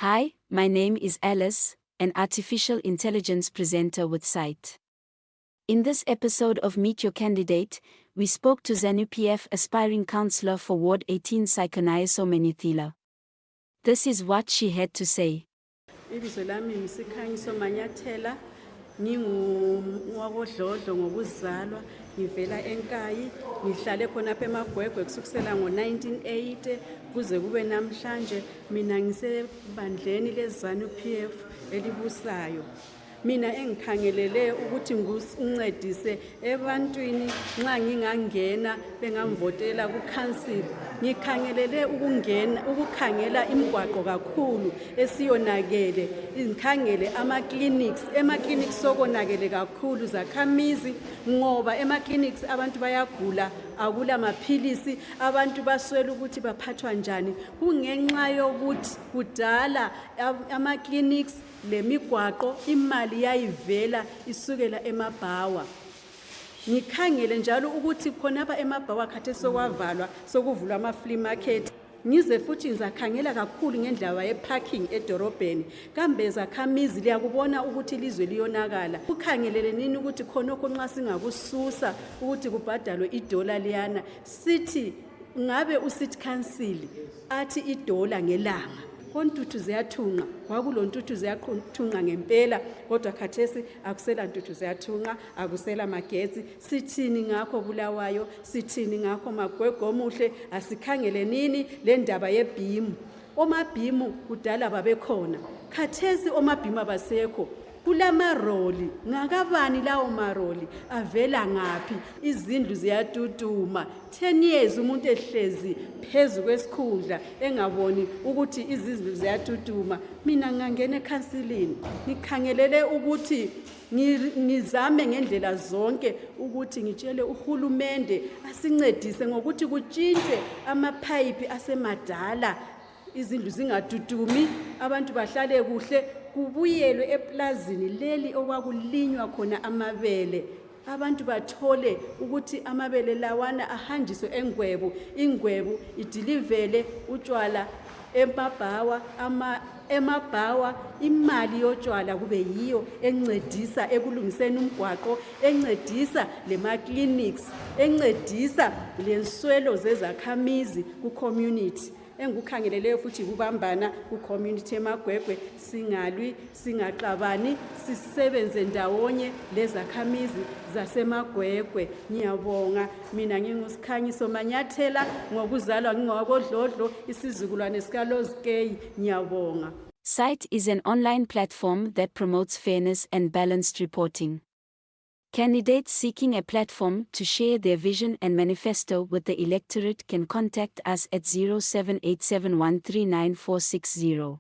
Hi, my name is Alice, an artificial intelligence presenter with Sight. In this episode of Meet Your Candidate, we spoke to Zanu-PF aspiring councillor for Ward 18 Sikhanyiso Manyathela. This is what she had to say. Ibizo lami Sikhanyiso Manyathela, ngingumwakodlodlo ngokuzalwa, ngivela eNkayi, ngihlale khona apha eMagwegwe kusukela ngo1980 kuze kube namhlanje mina ngisebandleni leZanu-PF elibusayo. Mina engikhangelele ukuthi ngincedise ebantwini nxa ngingangena bengamvotela kuCouncil. Ngikhangelele ukukhangela imigwaqo kakhulu esiyonakele, ngikhangele ama-clinics sokonakele kakhulu zakhamizi ngoba ema-clinics abantu bayagula, akula maphilisi, abantu baswela ukuthi baphathwa njani. Kungenxa yokuthi kudala ama-clinics lemigwaqo imali yayivela isukela emabhawa. Ngikhangele njalo ukuthi khonapha emabhawa khathesi sokwavalwa sokuvulwa ama-flea market. Ngize futhi ngizakhangela kakhulu ngendaba ye-parking edorobheni. Kambe zakhamizi liyakubona ukuthi ilizwe liyonakala. Ukhangelele nini ukuthi khonokho nxa singakususa ukuthi kubhadalwe idola liyana. Sithi ngabe uCity Council athi idola ngelanga. Kontuthu ziyathunqa, kwakulontuthu ziyathunqa ngempela, kodwa khathesi akusela ntuthu ziyathunqa, akusela magetsi. Sithini ngakho Bulawayo, sithini ngakho Magwegwe omuhle, asikhangele nini le ndaba yebhimu. Omabhimu kudala babekhona, khathesi omabhimu abasekho. Kulamaroli, ngakabani lawo maroli, avela ngaphi? Izindlu ziyatutuma. 10 years umuntu ehlezi phezu kwesikhundla engaboni ukuthi izindlu ziyatutuma. Mina ngangena eCouncilini, ngikhangelele ukuthi ngizame ngendlela zonke ukuthi ngitshele uhulumende asincedise ngokuthi kutshintshwe amaphayiphi asemadala, izindlu zingatutumi, abantu bahlale kuhle, kubuyelwe eplazini leli okwakulinywa khona amabele. Abantu bathole ukuthi amabele lawana ahanjiswe eNgwebu, iNgwebu idilivele utshwala emabhawa, imali yotshwala kube yiyo encedisa ekulungiseni umgwaqo, encedisa lema-clinics, encedisa lenswelo zezakhamizi ku-community. Engikukhangeleleyo futhi kubambana ku-community eMagwegwe, singalwi, singaxabani, sisebenze ndawonye lezakhamizi zaseMagwegwe. Ngiyabonga, mina nginguSikhanyiso Manyathela, ngokuzalwa ngingowakodlodlo, isizukulwane sikaLozikeyi. Ngiyabonga. Sight is an online platform that promotes fairness and balanced reporting. Candidates seeking a platform to share their vision and manifesto with the electorate can contact us at 0787139460.